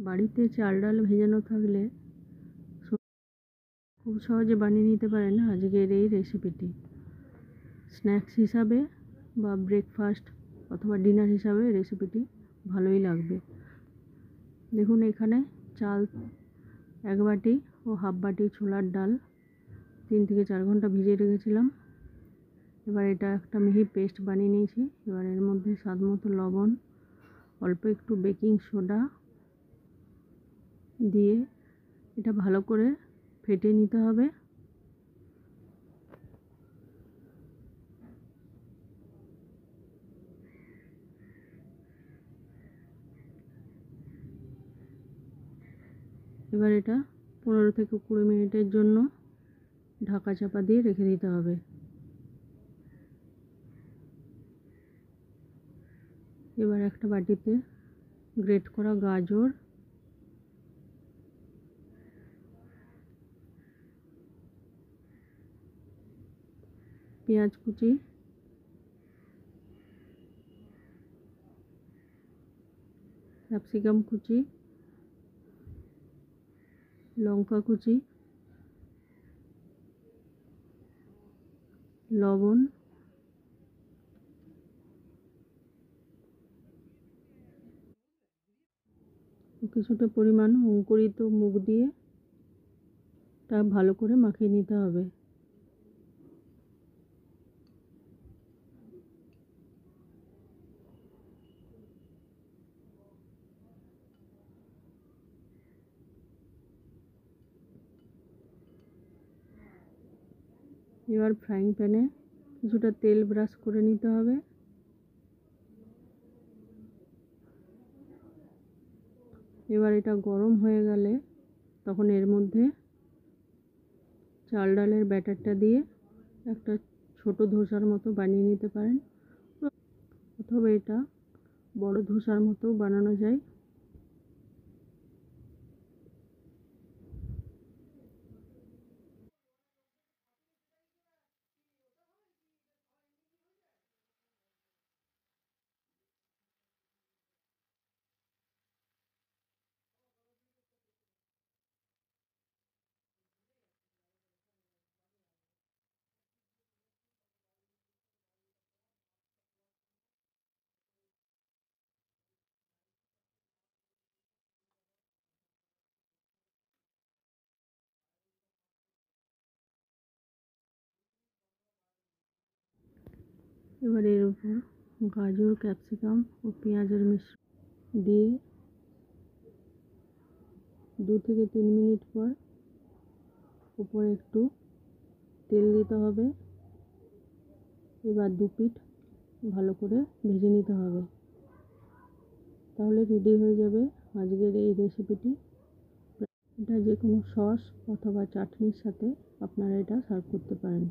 বাড়িতে চাল ডাল ভেজানো থাকলে খুব সহজে বানিয়ে নিতে পারেন আজকের এই রেসিপিটি। স্ন্যাক্স হিসাবে বা ব্রেকফাস্ট অথবা ডিনার হিসাবে রেসিপিটি ভালোই লাগবে। দেখুন, এখানে চাল 1 বাটি ও হাফ বাটি ছোলার ডাল 3 থেকে 4 ঘন্টা ভিজিয়ে রেখেছিলাম। এবার এটা একটা মিহি পেস্ট বানিয়ে নিয়েছি। এবার এর মধ্যে স্বাদ মতো লবণ, অল্প একটু বেকিং সোডা দিয়ে এটা ভালো করে ফেটে নিতে হবে। এবার এটা 15 থেকে 20 মিনিটের জন্য ঢাকা চাপা দিয়ে রেখে দিতে হবে। এবার একটা বাটিতে গ্রেট করা গাজর, পেঁয়াজ কুচি, ক্যাপসিকাম কুচি, লঙ্কা কুচি, লবণ, কিছুটা পরিমাণ অঙ্কুরিত মুগ দিয়ে তা ভালো করে মাখিয়ে নিতে হবে। এবার ফ্রাইং প্যানে কিছুটা তেল ব্রাশ করে নিতে হবে। এবার এটা গরম হয়ে গেলে তখন এর মধ্যে চাল ডালের ব্যাটারটা দিয়ে একটা ছোট ধোসার মতো বানিয়ে নিতে পারেন, অথবা এটা বড় ধোসার মতো বানানো যায়। এবার এর উপর গাজর, ক্যাপসিকাম ও পেঁয়াজের মিশ্রণ দিয়ে 2 থেকে 3 মিনিট পর উপরে একটু তেল দিতে হবে। এবার 2 পিঠ ভালো করে ভেজে নিতে হবে। তাহলে রেডি হয়ে যাবে আজকের এই রেসিপিটি। এটা যে কোনো সস অথবা চাটনির সাথে আপনারা এটা সার্ভ করতে পারেন।